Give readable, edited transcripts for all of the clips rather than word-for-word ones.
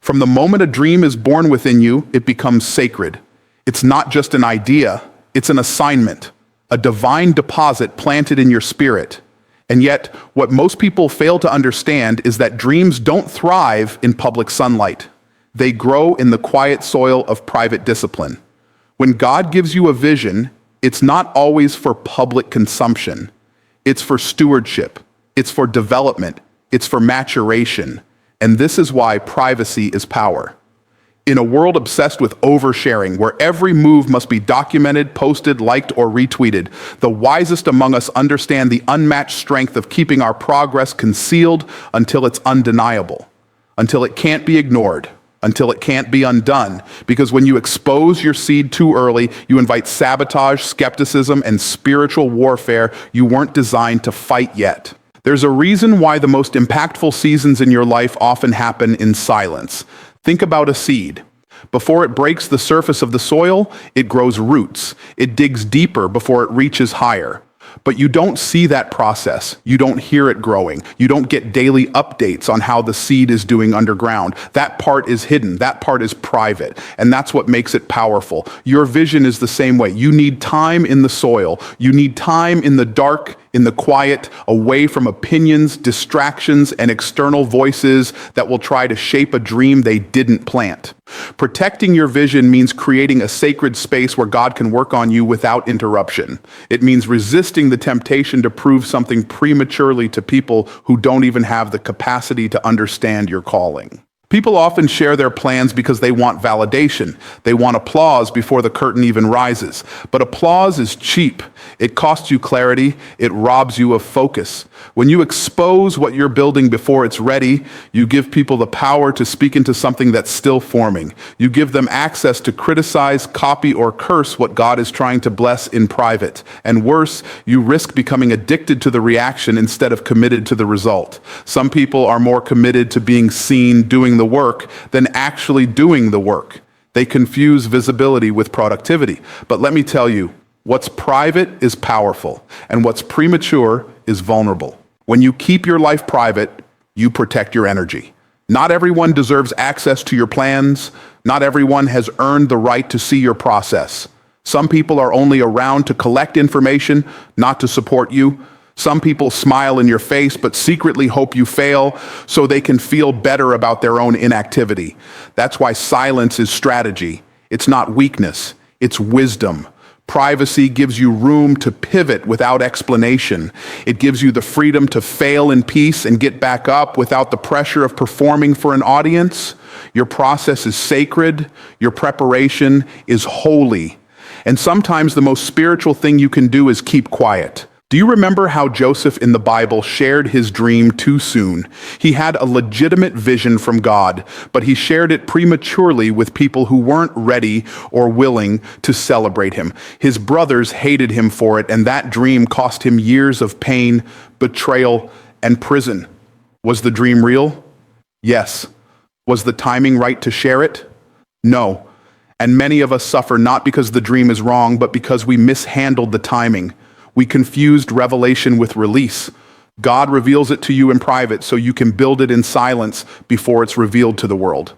From the moment a dream is born within you, it becomes sacred. It's not just an idea, it's an assignment, a divine deposit planted in your spirit. And yet, what most people fail to understand is that dreams don't thrive in public sunlight. They grow in the quiet soil of private discipline. When God gives you a vision, it's not always for public consumption. It's for stewardship. It's for development. It's for maturation. And this is why privacy is power. In a world obsessed with oversharing, where every move must be documented, posted, liked, or retweeted, the wisest among us understand the unmatched strength of keeping our progress concealed until it's undeniable, until it can't be ignored, until it can't be undone. Because when you expose your seed too early, you invite sabotage, skepticism, and spiritual warfare you weren't designed to fight yet. There's a reason why the most impactful seasons in your life often happen in silence. Think about a seed. Before it breaks the surface of the soil, it grows roots. It digs deeper before it reaches higher. But you don't see that process. You don't hear it growing. You don't get daily updates on how the seed is doing underground. That part is hidden. That part is private. And that's what makes it powerful. Your vision is the same way. You need time in the soil. You need time in the dark, in the quiet, away from opinions, distractions, and external voices that will try to shape a dream they didn't plant. Protecting your vision means creating a sacred space where God can work on you without interruption. It means resisting the temptation to prove something prematurely to people who don't even have the capacity to understand your calling. People often share their plans because they want validation. They want applause before the curtain even rises. But applause is cheap. It costs you clarity. It robs you of focus. When you expose what you're building before it's ready, you give people the power to speak into something that's still forming. You give them access to criticize, copy, or curse what God is trying to bless in private. And worse, you risk becoming addicted to the reaction instead of committed to the result. Some people are more committed to being seen doing the work than actually doing the work. They confuse visibility with productivity. But let me tell you, what's private is powerful, and what's premature is vulnerable. When you keep your life private, you protect your energy. Not everyone deserves access to your plans. Not everyone has earned the right to see your process. Some people are only around to collect information, not to support you. Some people smile in your face but secretly hope you fail so they can feel better about their own inactivity. That's why silence is strategy. It's not weakness, it's wisdom. Privacy gives you room to pivot without explanation. It gives you the freedom to fail in peace and get back up without the pressure of performing for an audience. Your process is sacred. Your preparation is holy. And sometimes the most spiritual thing you can do is keep quiet. Do you remember how Joseph in the Bible shared his dream too soon? He had a legitimate vision from God, but he shared it prematurely with people who weren't ready or willing to celebrate him. His brothers hated him for it, and that dream cost him years of pain, betrayal, and prison. Was the dream real? Yes. Was the timing right to share it? No. And many of us suffer not because the dream is wrong, but because we mishandled the timing. We confused revelation with release. God reveals it to you in private so you can build it in silence before it's revealed to the world.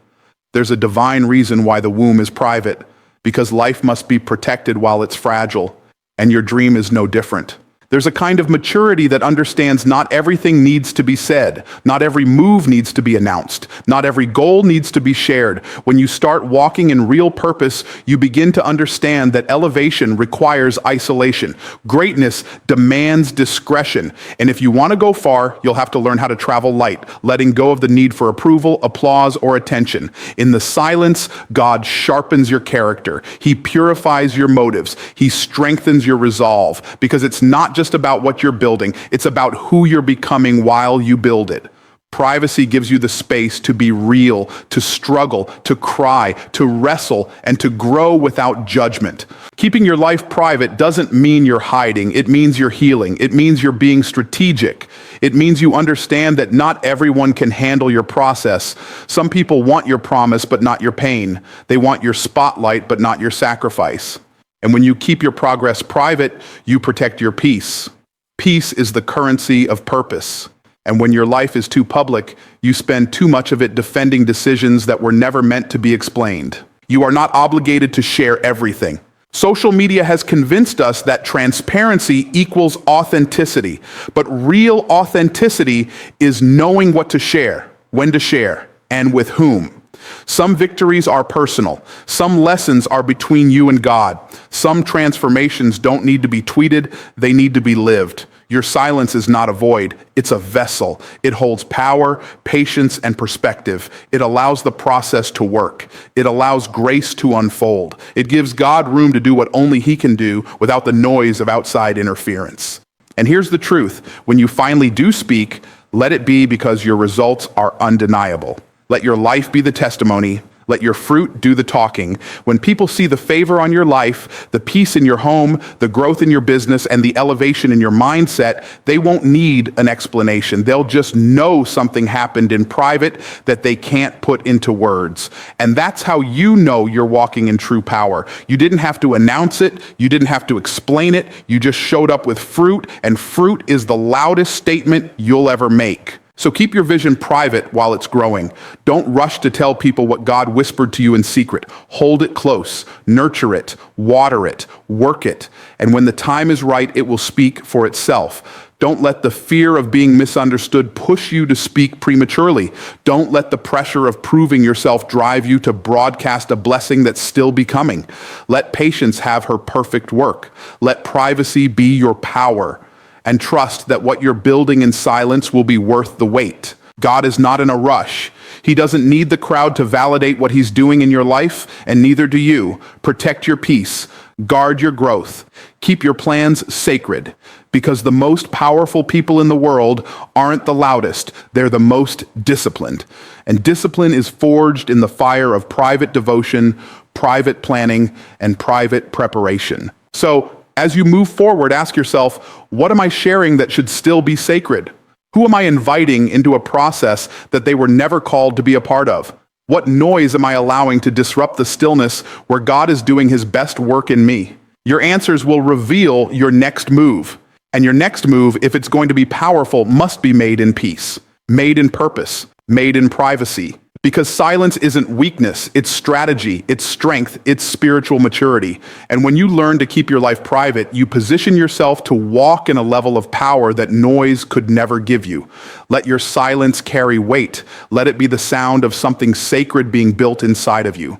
There's a divine reason why the womb is private, because life must be protected while it's fragile, and your dream is no different. There's a kind of maturity that understands not everything needs to be said. Not every move needs to be announced. Not every goal needs to be shared. When you start walking in real purpose, you begin to understand that elevation requires isolation. Greatness demands discretion. And if you want to go far, you'll have to learn how to travel light, letting go of the need for approval, applause, or attention. In the silence, God sharpens your character. He purifies your motives. He strengthens your resolve, because it's not just about what you're building, it's about who you're becoming while you build it. Privacy gives you the space to be real, to struggle, to cry, to wrestle, and to grow without judgment. Keeping your life private doesn't mean you're hiding. It means you're healing. It means you're being strategic. It means you understand that not everyone can handle your process. Some people want your promise, but not your pain. They want your spotlight, but not your sacrifice. And when you keep your progress private, you protect your peace. Peace is the currency of purpose. And when your life is too public, you spend too much of it defending decisions that were never meant to be explained. You are not obligated to share everything. Social media has convinced us that transparency equals authenticity, but real authenticity is knowing what to share, when to share, and with whom. Some victories are personal. Some lessons are between you and God. Some transformations don't need to be tweeted, they need to be lived. Your silence is not a void, it's a vessel. It holds power, patience, and perspective. It allows the process to work. It allows grace to unfold. It gives God room to do what only He can do without the noise of outside interference. And here's the truth. When you finally do speak, let it be because your results are undeniable. Let your life be the testimony. Let your fruit do the talking. When people see the favor on your life, the peace in your home, the growth in your business, and the elevation in your mindset, they won't need an explanation. They'll just know something happened in private that they can't put into words. And that's how you know you're walking in true power. You didn't have to announce it. You didn't have to explain it. You just showed up with fruit, and fruit is the loudest statement you'll ever make. So keep your vision private while it's growing. Don't rush to tell people what God whispered to you in secret. Hold it close, nurture it, water it, work it. And when the time is right, it will speak for itself. Don't let the fear of being misunderstood push you to speak prematurely. Don't let the pressure of proving yourself drive you to broadcast a blessing that's still becoming. Let patience have her perfect work. Let privacy be your power. And trust that what you're building in silence will be worth the wait. God is not in a rush. He doesn't need the crowd to validate what He's doing in your life, and neither do you. Protect your peace. Guard your growth. Keep your plans sacred, because the most powerful people in the world aren't the loudest. They're the most disciplined. And discipline is forged in the fire of private devotion, private planning, and private preparation. So, as you move forward, ask yourself, what am I sharing that should still be sacred? Who am I inviting into a process that they were never called to be a part of? What noise am I allowing to disrupt the stillness where God is doing His best work in me? Your answers will reveal your next move. And your next move, if it's going to be powerful, must be made in peace, made in purpose, made in privacy. Because silence isn't weakness, it's strategy, it's strength, it's spiritual maturity. And when you learn to keep your life private, you position yourself to walk in a level of power that noise could never give you. Let your silence carry weight. Let it be the sound of something sacred being built inside of you.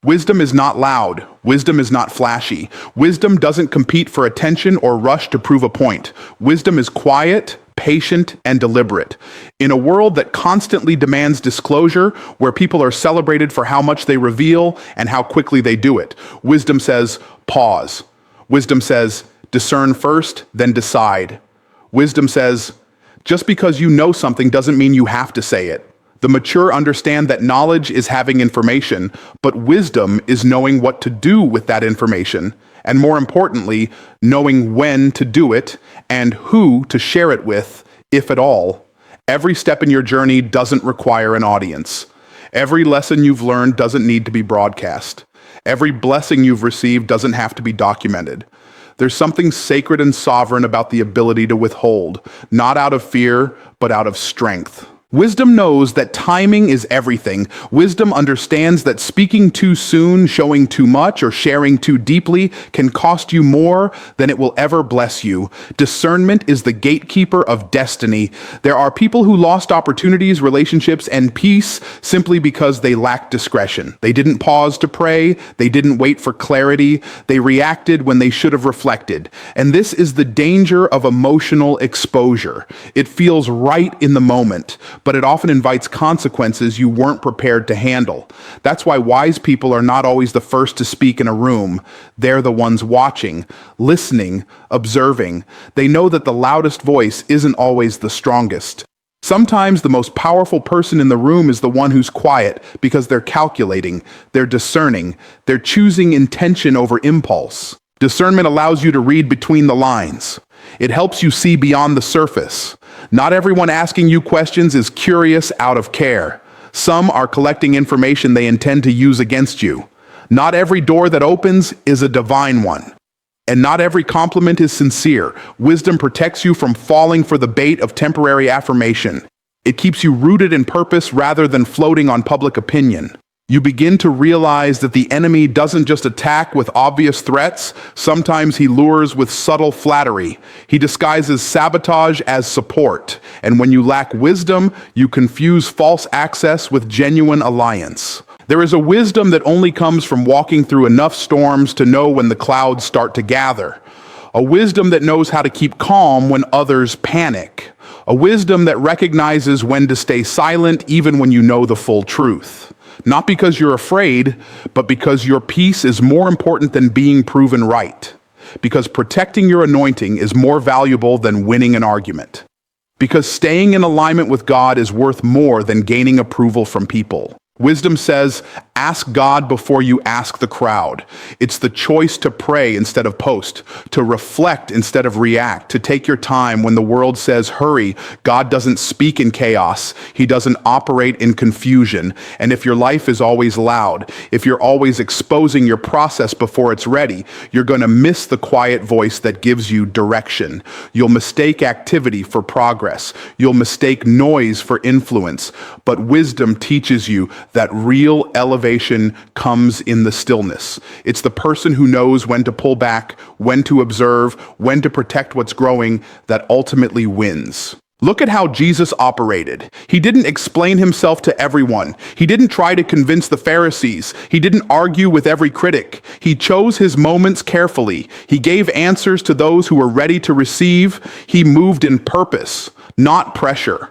Wisdom is not loud. Wisdom is not flashy. Wisdom doesn't compete for attention or rush to prove a point. Wisdom is quiet, patient, and deliberate. In a world that constantly demands disclosure, where people are celebrated for how much they reveal and how quickly they do it, wisdom says, pause. Wisdom says, discern first, then decide. Wisdom says, just because you know something doesn't mean you have to say it. The mature understand that knowledge is having information, but wisdom is knowing what to do with that information, and more importantly, knowing when to do it and who to share it with, if at all. Every step in your journey doesn't require an audience. Every lesson you've learned doesn't need to be broadcast. Every blessing you've received doesn't have to be documented. There's something sacred and sovereign about the ability to withhold, not out of fear, but out of strength. Wisdom knows that timing is everything. Wisdom understands that speaking too soon, showing too much, or sharing too deeply can cost you more than it will ever bless you. Discernment is the gatekeeper of destiny. There are people who lost opportunities, relationships, and peace simply because they lacked discretion. They didn't pause to pray. They didn't wait for clarity. They reacted when they should have reflected. And this is the danger of emotional exposure. It feels right in the moment, but it often invites consequences you weren't prepared to handle. That's why wise people are not always the first to speak in a room. They're the ones watching, listening, observing. They know that the loudest voice isn't always the strongest. Sometimes the most powerful person in the room is the one who's quiet because they're calculating, they're discerning, they're choosing intention over impulse. Discernment allows you to read between the lines. It helps you see beyond the surface. Not everyone asking you questions is curious out of care. Some are collecting information they intend to use against you. Not every door that opens is a divine one. And not every compliment is sincere. Wisdom protects you from falling for the bait of temporary affirmation. It keeps you rooted in purpose rather than floating on public opinion. You begin to realize that the enemy doesn't just attack with obvious threats. Sometimes he lures with subtle flattery. He disguises sabotage as support. And when you lack wisdom, you confuse false access with genuine alliance. There is a wisdom that only comes from walking through enough storms to know when the clouds start to gather. A wisdom that knows how to keep calm when others panic. A wisdom that recognizes when to stay silent even when you know the full truth. Not because you're afraid, but because your peace is more important than being proven right. Because protecting your anointing is more valuable than winning an argument. Because staying in alignment with God is worth more than gaining approval from people. Wisdom says, ask God before you ask the crowd. It's the choice to pray instead of post, to reflect instead of react, to take your time when the world says hurry. God doesn't speak in chaos. He doesn't operate in confusion. And if your life is always loud, if you're always exposing your process before it's ready, you're going to miss the quiet voice that gives you direction. You'll mistake activity for progress. You'll mistake noise for influence. But wisdom teaches you that real elevation comes in the stillness. It's the person who knows when to pull back, when to observe, when to protect what's growing, that ultimately wins. Look at how Jesus operated. He didn't explain himself to everyone. He didn't try to convince the Pharisees. He didn't argue with every critic. He chose his moments carefully. He gave answers to those who were ready to receive. He moved in purpose, not pressure.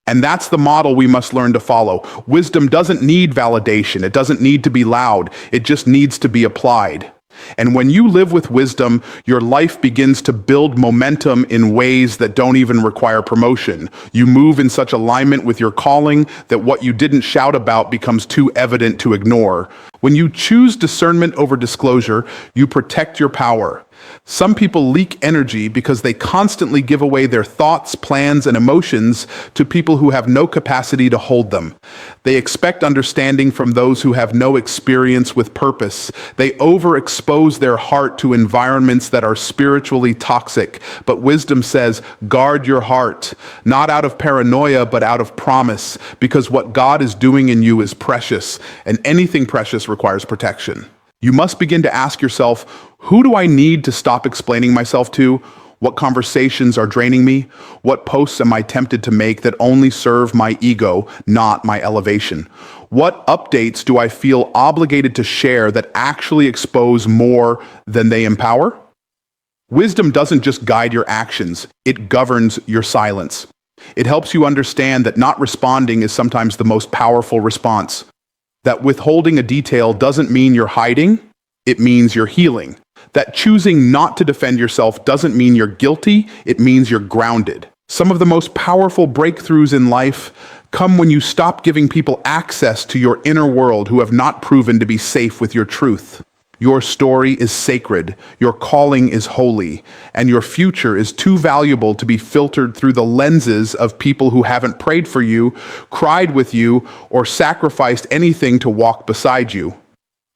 And that's the model we must learn to follow. Wisdom doesn't need validation. It doesn't need to be loud. It just needs to be applied. And when you live with wisdom, your life begins to build momentum in ways that don't even require promotion. You move in such alignment with your calling that what you didn't shout about becomes too evident to ignore. When you choose discernment over disclosure, you protect your power. Some people leak energy because they constantly give away their thoughts, plans, and emotions to people who have no capacity to hold them. They expect understanding from those who have no experience with purpose. They overexpose their heart to environments that are spiritually toxic. But wisdom says, guard your heart, not out of paranoia, but out of promise, because what God is doing in you is precious, and anything precious requires protection. You must begin to ask yourself, who do I need to stop explaining myself to? What conversations are draining me? What posts am I tempted to make that only serve my ego, not my elevation? What updates do I feel obligated to share that actually expose more than they empower? Wisdom doesn't just guide your actions, it governs your silence. It helps you understand that not responding is sometimes the most powerful response. That withholding a detail doesn't mean you're hiding, it means you're healing. That choosing not to defend yourself doesn't mean you're guilty, it means you're grounded. Some of the most powerful breakthroughs in life come when you stop giving people access to your inner world who have not proven to be safe with your truth. Your story is sacred, your calling is holy, and your future is too valuable to be filtered through the lenses of people who haven't prayed for you, cried with you, or sacrificed anything to walk beside you.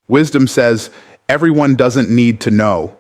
Wisdom says, everyone doesn't need to know.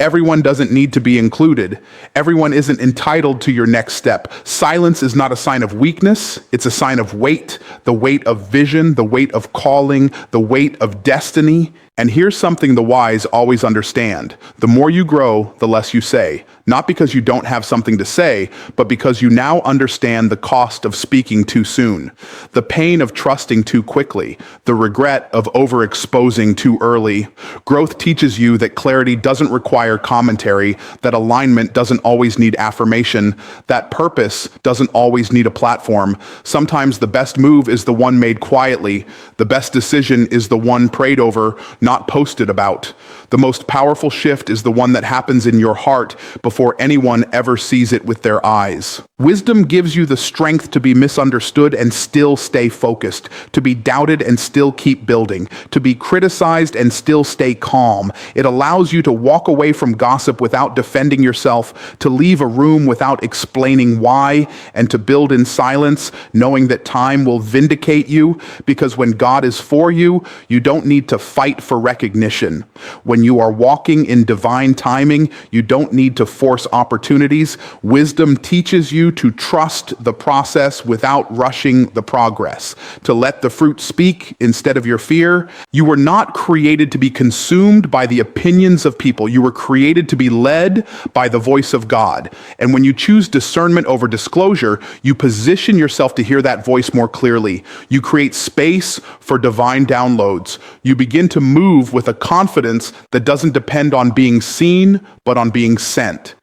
Everyone doesn't need to be included. Everyone isn't entitled to your next step. Silence is not a sign of weakness. It's a sign of weight, the weight of vision, the weight of calling, the weight of destiny. And here's something the wise always understand. The more you grow, the less you say. Not because you don't have something to say, but because you now understand the cost of speaking too soon, the pain of trusting too quickly, the regret of overexposing too early. Growth teaches you that clarity doesn't require commentary, that alignment doesn't always need affirmation, that purpose doesn't always need a platform. Sometimes the best move is the one made quietly. The best decision is the one prayed over, not posted about. The most powerful shift is the one that happens in your heart before anyone ever sees it with their eyes. Wisdom gives you the strength to be misunderstood and still stay focused, to be doubted and still keep building, to be criticized and still stay calm. It allows you to walk away from gossip without defending yourself, to leave a room without explaining why, and to build in silence, knowing that time will vindicate you, because when God is for you, you don't need to fight for recognition. When you are walking in divine timing, you don't need to force opportunities. Wisdom teaches you to trust the process without rushing the progress, to let the fruit speak instead of your fear. You were not created to be consumed by the opinions of people. You were created to be led by the voice of God. And when you choose discernment over disclosure, you position yourself to hear that voice more clearly. You create space for divine downloads. You begin to move with a confidence that doesn't depend on being seen, but on being sent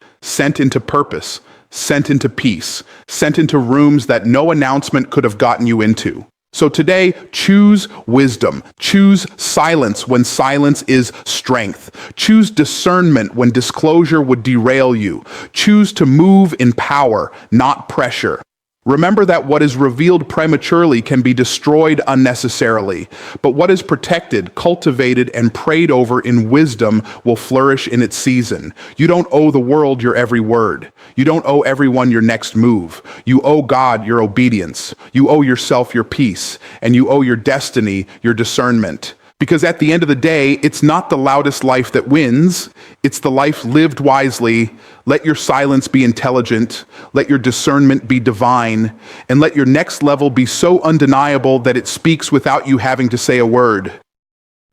into purpose, sent into peace, sent into rooms that no announcement could have gotten you into. So today, choose wisdom. Choose silence when silence is strength. Choose discernment when disclosure would derail you. Choose to move in power, not pressure. Remember that what is revealed prematurely can be destroyed unnecessarily, but what is protected, cultivated, and prayed over in wisdom will flourish in its season. You don't owe the world your every word. You don't owe everyone your next move. You owe God your obedience. You owe yourself your peace, and you owe your destiny your discernment. Because at the end of the day, it's not the loudest life that wins, it's the life lived wisely. Let your silence be intelligent, let your discernment be divine, and let your next level be so undeniable that it speaks without you having to say a word.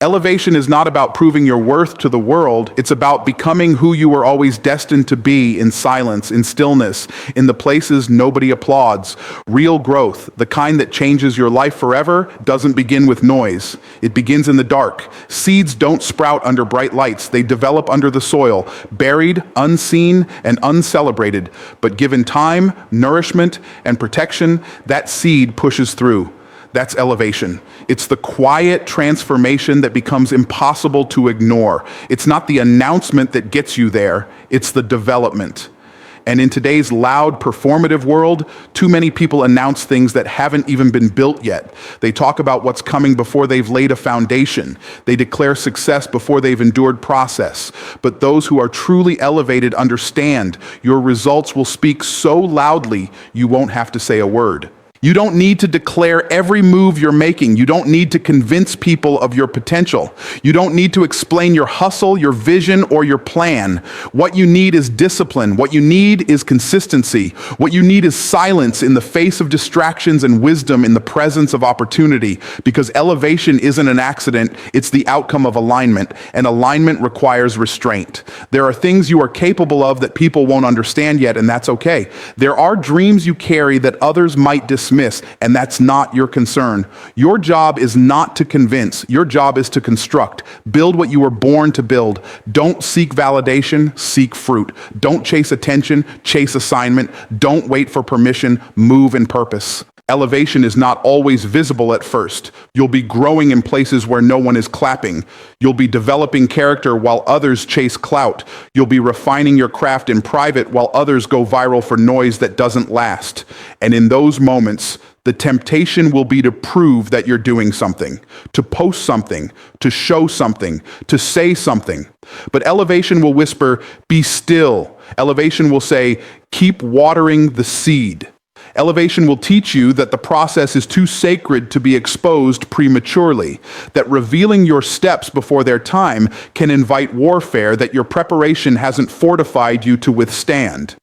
Elevation is not about proving your worth to the world. It's about becoming who you were always destined to be in silence, in stillness, in the places nobody applauds. Real growth, the kind that changes your life forever, doesn't begin with noise. It begins in the dark. Seeds don't sprout under bright lights. They develop under the soil, buried, unseen, and uncelebrated. But given time, nourishment, and protection, that seed pushes through. That's elevation. It's the quiet transformation that becomes impossible to ignore. It's not the announcement that gets you there, it's the development. And in today's loud, performative world, too many people announce things that haven't even been built yet. They talk about what's coming before they've laid a foundation. They declare success before they've endured process. But those who are truly elevated understand your results will speak so loudly you won't have to say a word. You don't need to declare every move you're making. You don't need to convince people of your potential. You don't need to explain your hustle, your vision, or your plan. What you need is discipline. What you need is consistency. What you need is silence in the face of distractions and wisdom in the presence of opportunity. Because elevation isn't an accident, it's the outcome of alignment, and alignment requires restraint. There are things you are capable of that people won't understand yet, and that's okay. There are dreams you carry that others might dismiss, and that's not your concern. Your job is not to convince. Your job is to construct. Build what you were born to build. Don't seek validation, seek fruit. Don't chase attention, chase assignment. Don't wait for permission, move in purpose. Elevation is not always visible at first. You'll be growing in places where no one is clapping. You'll be developing character while others chase clout. You'll be refining your craft in private while others go viral for noise that doesn't last. And in those moments, the temptation will be to prove that you're doing something, to post something, to show something, to say something. But elevation will whisper, "Be still." Elevation will say, "Keep watering the seed." Elevation will teach you that the process is too sacred to be exposed prematurely, that revealing your steps before their time can invite warfare that your preparation hasn't fortified you to withstand,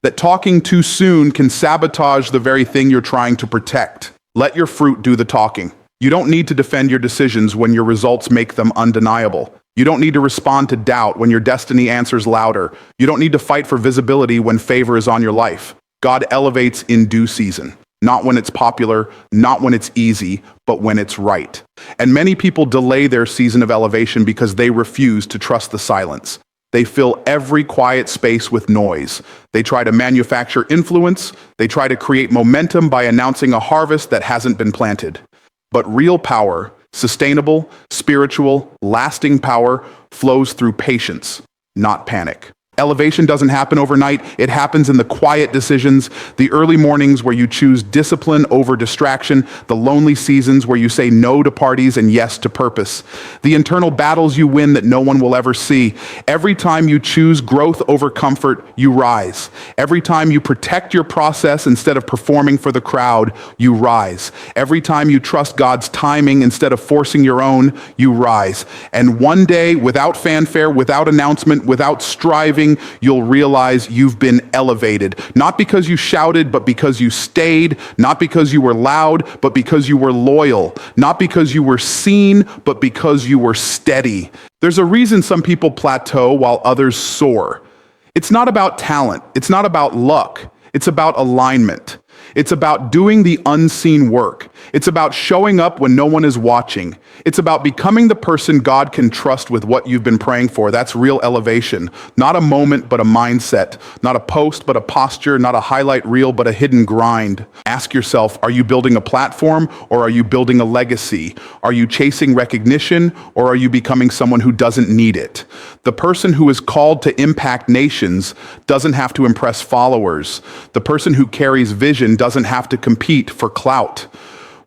that talking too soon can sabotage the very thing you're trying to protect. Let your fruit do the talking. You don't need to defend your decisions when your results make them undeniable. You don't need to respond to doubt when your destiny answers louder. You don't need to fight for visibility when favor is on your life. God elevates in due season, not when it's popular, not when it's easy, but when it's right. And many people delay their season of elevation because they refuse to trust the silence. They fill every quiet space with noise. They try to manufacture influence. They try to create momentum by announcing a harvest that hasn't been planted. But real power, sustainable, spiritual, lasting power, flows through patience, not panic. Elevation doesn't happen overnight. It happens in the quiet decisions, the early mornings where you choose discipline over distraction, the lonely seasons where you say no to parties and yes to purpose, the internal battles you win that no one will ever see. Every time you choose growth over comfort, you rise. Every time you protect your process instead of performing for the crowd, you rise. Every time you trust God's timing instead of forcing your own, you rise. And one day, without fanfare, without announcement, without striving, you'll realize you've been elevated. Not because you shouted, but because you stayed. Not because you were loud, but because you were loyal. Not because you were seen, but because you were steady. There's a reason some people plateau while others soar. It's not about talent. It's not about luck. It's about alignment. It's about doing the unseen work. It's about showing up when no one is watching. It's about becoming the person God can trust with what you've been praying for. That's real elevation. Not a moment, but a mindset. Not a post, but a posture. Not a highlight reel, but a hidden grind. Ask yourself, are you building a platform or are you building a legacy? Are you chasing recognition or are you becoming someone who doesn't need it? The person who is called to impact nations doesn't have to impress followers. The person who carries vision doesn't have to compete for clout.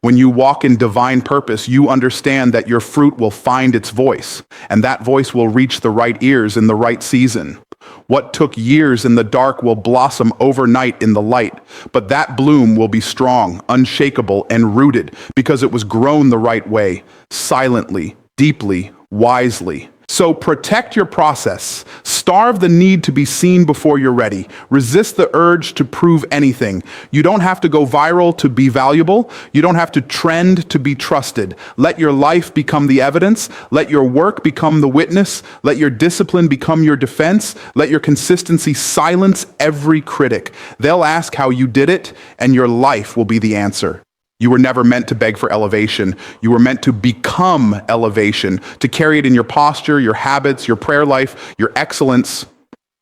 When you walk in divine purpose, you understand that your fruit will find its voice, and that voice will reach the right ears in the right season. What took years in the dark will blossom overnight in the light, but that bloom will be strong, unshakable, and rooted because it was grown the right way, silently, deeply, wisely. So protect your process. Starve the need to be seen before you're ready. Resist the urge to prove anything. You don't have to go viral to be valuable. You don't have to trend to be trusted. Let your life become the evidence. Let your work become the witness. Let your discipline become your defense. Let your consistency silence every critic. They'll ask how you did it, and your life will be the answer. You were never meant to beg for elevation. You were meant to become elevation, to carry it in your posture, your habits, your prayer life, your excellence.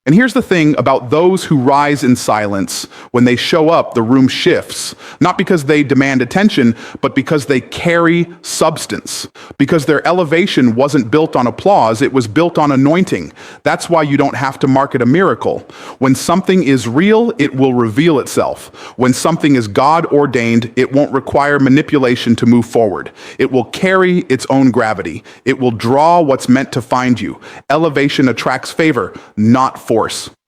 And here's the thing about those who rise in silence. When they show up, the room shifts, not because they demand attention, but because they carry substance. Because their elevation wasn't built on applause, it was built on anointing. That's why you don't have to market a miracle. When something is real, it will reveal itself. When something is God ordained, it won't require manipulation to move forward. It will carry its own gravity. It will draw what's meant to find you. Elevation attracts favor, not force.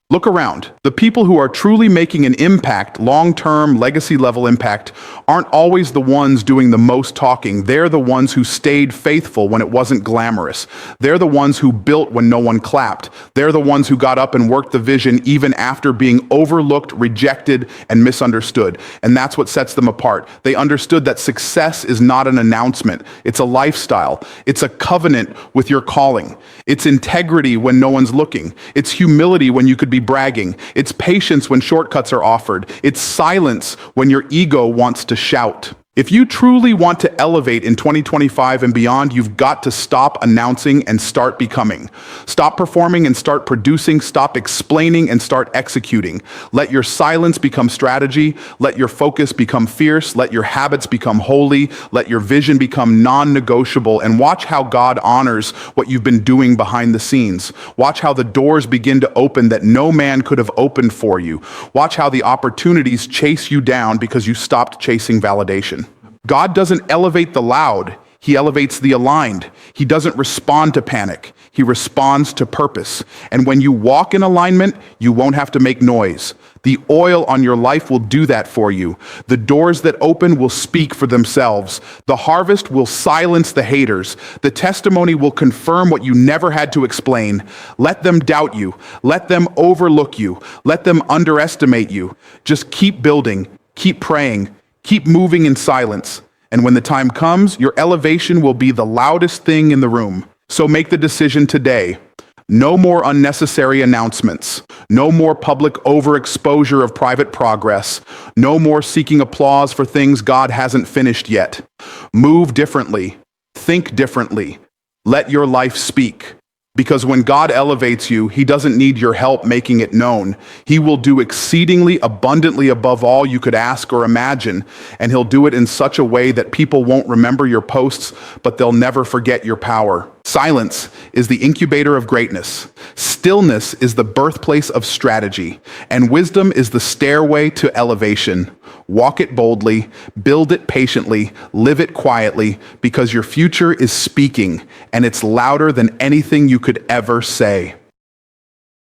Look around. The people who are truly making an impact, long-term, legacy-level impact, aren't always the ones doing the most talking. They're the ones who stayed faithful when it wasn't glamorous. They're the ones who built when no one clapped. They're the ones who got up and worked the vision even after being overlooked, rejected, and misunderstood. And that's what sets them apart. They understood that success is not an announcement. It's a lifestyle. It's a covenant with your calling. It's integrity when no one's looking. It's humility when you could be bragging. It's patience when shortcuts are offered. It's silence when your ego wants to shout. If you truly want to elevate in 2025 and beyond, you've got to stop announcing and start becoming. Stop performing and start producing. Stop explaining and start executing. Let your silence become strategy. Let your focus become fierce. Let your habits become holy. Let your vision become non-negotiable. And watch how God honors what you've been doing behind the scenes. Watch how the doors begin to open that no man could have opened for you. Watch how the opportunities chase you down because you stopped chasing validation. God doesn't elevate the loud, he elevates the aligned. He doesn't respond to panic, he responds to purpose. And when you walk in alignment, you won't have to make noise. The oil on your life will do that for you. The doors that open will speak for themselves. The harvest will silence the haters. The testimony will confirm what you never had to explain. Let them doubt you. Let them overlook you. Let them underestimate you. Just keep building, keep praying, keep moving in silence, and when the time comes, your elevation will be the loudest thing in the room. So make the decision today. No more unnecessary announcements. No more public overexposure of private progress. No more seeking applause for things God hasn't finished yet. Move differently. Think differently. Let your life speak. Because when God elevates you, he doesn't need your help making it known. He will do exceedingly abundantly above all you could ask or imagine, and he'll do it in such a way that people won't remember your posts, but they'll never forget your power. Silence is the incubator of greatness. Stillness is the birthplace of strategy, and wisdom is the stairway to elevation. Walk it boldly, build it patiently, live it quietly, because your future is speaking, and it's louder than anything you could ever say.